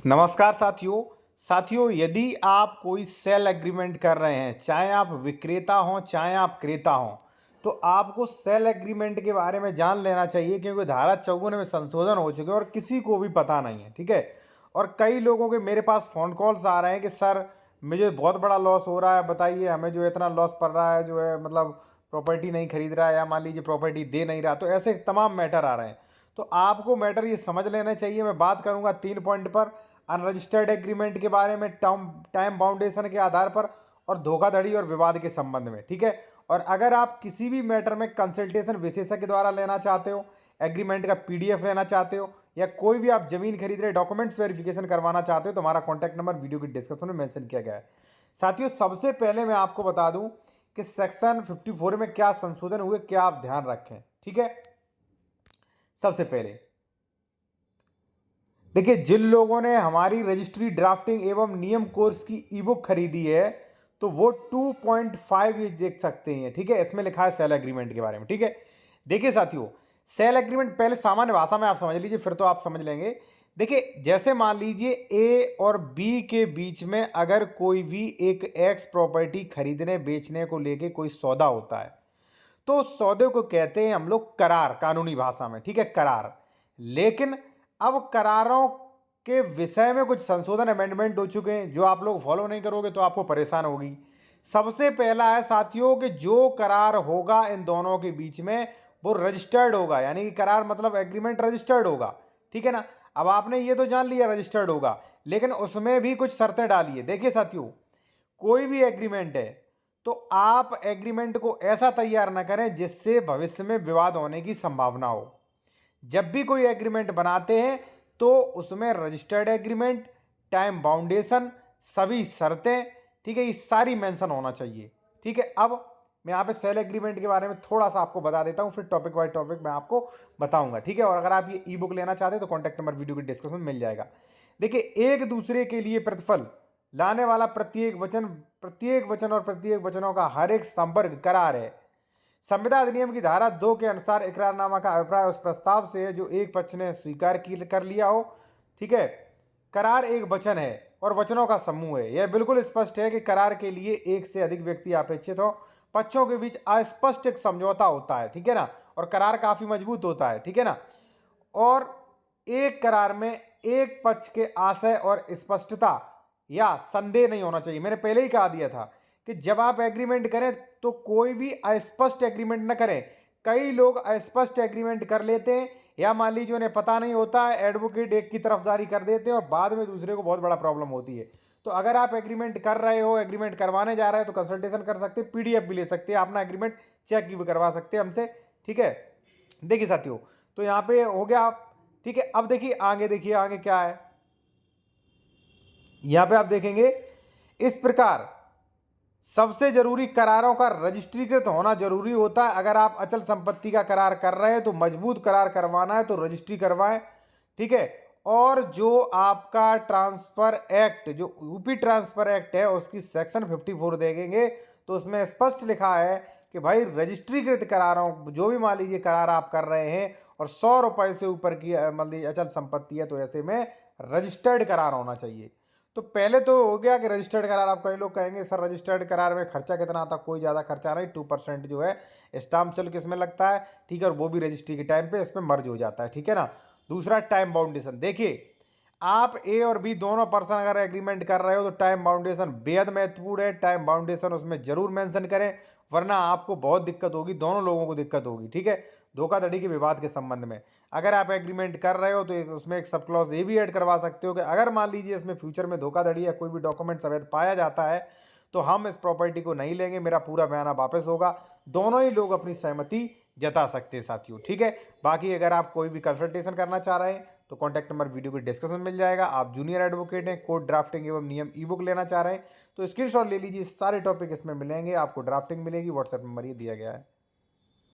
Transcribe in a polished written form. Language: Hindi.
नमस्कार साथियों यदि आप कोई सेल एग्रीमेंट कर रहे हैं, चाहे आप विक्रेता हों चाहे आप क्रेता हों, तो आपको सेल एग्रीमेंट के बारे में जान लेना चाहिए क्योंकि धारा 54 में संशोधन हो चुके हैं और किसी को भी पता नहीं है। ठीक है। और कई लोगों के मेरे पास फ़ोन कॉल्स आ रहे हैं कि सर मुझे बहुत बड़ा लॉस हो रहा है, बताइए हमें जो इतना लॉस पड़ रहा है, जो है मतलब प्रॉपर्टी नहीं खरीद रहा है या मान लीजिए प्रॉपर्टी दे नहीं रहा, तो ऐसे तमाम मैटर आ रहे हैं। तो आपको मैटर ये समझ लेना चाहिए। मैं बात करूंगा 3 पॉइंट पर, अनरजिस्टर्ड एग्रीमेंट के बारे में, टाइम बाउंडेशन के आधार पर, और धोखाधड़ी और विवाद के संबंध में। ठीक है। और अगर आप किसी भी मैटर में कंसल्टेशन विशेषज्ञ द्वारा लेना चाहते हो, एग्रीमेंट का पीडीएफ लेना चाहते हो, या कोई भी आप जमीन खरीद रहे डॉक्यूमेंट्स वेरिफिकेशन करवाना चाहते हो, तो हमारा कॉन्टैक्ट नंबर वीडियो की डिस्क्रिप्शन में मेंशन किया गया है। साथियों, सबसे पहले मैं आपको बता दूं कि सेक्शन 54 में क्या संशोधन हुए, क्या आप ध्यान रखें। ठीक है। सबसे पहले देखिए, जिन लोगों ने हमारी रजिस्ट्री ड्राफ्टिंग एवं नियम कोर्स की ई बुक खरीदी है, तो वो 2.5 ये देख सकते हैं। ठीक है। इसमें लिखा है सेल एग्रीमेंट के बारे में। ठीक है। देखिए साथियों, सेल एग्रीमेंट पहले सामान्य भाषा में आप समझ लीजिए, फिर तो आप समझ लेंगे। देखिए, जैसे मान लीजिए ए और बी के बीच में अगर कोई भी एक एक्स प्रॉपर्टी खरीदने बेचने को लेके कोई सौदा होता है, तो उस सौदे को कहते हैं हम लोग करार, कानूनी भाषा में। ठीक है, करार। लेकिन अब करारों के विषय में कुछ संशोधन अमेंडमेंट हो चुके हैं, जो आप लोग फॉलो नहीं करोगे तो आपको परेशान होगी। सबसे पहला है साथियों कि जो करार होगा इन दोनों के बीच में, वो रजिस्टर्ड होगा, यानी कि करार मतलब एग्रीमेंट रजिस्टर्ड होगा। ठीक है ना। अब आपने ये तो जान लिया रजिस्टर्ड होगा, लेकिन उसमें भी कुछ शर्तें डाली है। देखिए साथियों, कोई भी एग्रीमेंट है तो आप एग्रीमेंट को ऐसा तैयार ना करें जिससे भविष्य में विवाद होने की संभावना हो। जब भी कोई एग्रीमेंट बनाते हैं तो उसमें रजिस्टर्ड एग्रीमेंट, टाइम बाउंडेशन, सभी शर्तें, ठीक है, ये सारी मेंशन होना चाहिए। ठीक है। अब मैं यहाँ पे सेल एग्रीमेंट के बारे में थोड़ा सा आपको बता देता हूँ, फिर टॉपिक बाय टॉपिक मैं आपको बताऊंगा। ठीक है। और अगर आप ये ई बुक लेना चाहते हैं तो कॉन्टैक्ट नंबर वीडियो की डिस्क्रिप्शन में मिल जाएगा। देखिए, एक दूसरे के लिए प्रतिफल लाने वाला प्रत्येक वचन और प्रत्येक वचनों का हर एक संपर्क करार है। संविदा अधिनियम की धारा 2 के अनुसार इकरारनामा का अभिप्राय उस प्रस्ताव से है जो एक पक्ष ने स्वीकार कर लिया हो। ठीक है। करार एक वचन है और वचनों का समूह है। यह बिल्कुल स्पष्ट है कि करार के लिए एक से अधिक व्यक्ति अपेक्षित हो। पक्षों के बीच अस्पष्ट एक समझौता होता है। ठीक है ना। और करार काफी मजबूत होता है। ठीक है ना। और एक करार में एक पक्ष के आशय और स्पष्टता या संदेह नहीं होना चाहिए। मैंने पहले ही कहा दिया था कि जब आप एग्रीमेंट करें तो कोई भी अस्पष्ट एग्रीमेंट न करें। कई लोग अस्पष्ट एग्रीमेंट कर लेते हैं, या मान लीजिए उन्हें पता नहीं होता है, एडवोकेट एक की तरफदारी कर देते हैं और बाद में दूसरे को बहुत बड़ा प्रॉब्लम होती है। तो अगर आप एग्रीमेंट कर रहे हो, एग्रीमेंट करवाने जा रहे हैं, तो कंसल्टेशन कर सकते हैं, पीडीएफ भी ले सकते हैं, अपना एग्रीमेंट चेक भी करवा सकते हैं हमसे। ठीक है। देखिए साथियों, तो यहाँ पे हो गया आप। ठीक है। अब देखिए आगे क्या है। यहां पे आप देखेंगे इस प्रकार सबसे जरूरी करारों का रजिस्ट्रीकृत होना जरूरी होता है। अगर आप अचल संपत्ति का करार कर रहे हैं तो मजबूत करार करवाना है तो रजिस्ट्री करवाएं। ठीक है। और जो आपका ट्रांसफर एक्ट, जो यूपी ट्रांसफर एक्ट है, उसकी सेक्शन 54 देखेंगे तो उसमें स्पष्ट लिखा है कि भाई रजिस्ट्रीकृत करारों, जो भी मान लीजिए करार आप कर रहे हैं और 100 रुपए से ऊपर की मान लीजिए अचल संपत्ति है, तो ऐसे में रजिस्टर्ड करार होना चाहिए। तो पहले तो हो गया कि रजिस्टर्ड करार। आप कई लोग कहेंगे सर रजिस्टर्ड करार में खर्चा कितना आता? कोई ज़्यादा खर्चा नहीं, 2% जो है स्टाम्प शुल्क इसमें लगता है। ठीक है। और वो भी रजिस्ट्री के टाइम पे इसमें मर्ज हो जाता है। ठीक है ना। दूसरा, टाइम बाउंडेशन। देखिए, आप ए और बी दोनों पर्सन अगर एग्रीमेंट कर रहे हो तो टाइम बाउंडेशन बेहद महत्वपूर्ण है। टाइम बाउंडेशन उसमें जरूर मेंशन करें, वरना आपको बहुत दिक्कत होगी, दोनों लोगों को दिक्कत होगी। ठीक है। धोखाधड़ी के विवाद के संबंध में अगर आप एग्रीमेंट कर रहे हो तो उसमें एक सब क्लॉज ये भी ऐड करवा सकते हो कि अगर मान लीजिए इसमें फ्यूचर में धोखाधड़ी या कोई भी डॉक्यूमेंट अवैध पाया जाता है तो हम इस प्रॉपर्टी को नहीं लेंगे, मेरा पूरा बयाना वापस होगा। दोनों ही लोग अपनी सहमति जता सकते हैं साथियों। ठीक है। बाकी अगर आप कोई भी कंसल्टेशन करना चाह रहे हैं तो कॉन्टैक्ट नंबर वीडियो के डिस्क्रिप्शन में मिल जाएगा। आप जूनियर एडवोकेट हैं, कोर्ट ड्राफ्टिंग एवं नियम ई बुक लेना चाह रहे हैं तो स्क्रीनशॉट ले लीजिए, सारे टॉपिक इसमें मिलेंगे। आपको ड्राफ्टिंग मिलेगी, व्हाट्सएप नंबर ये दिया गया है।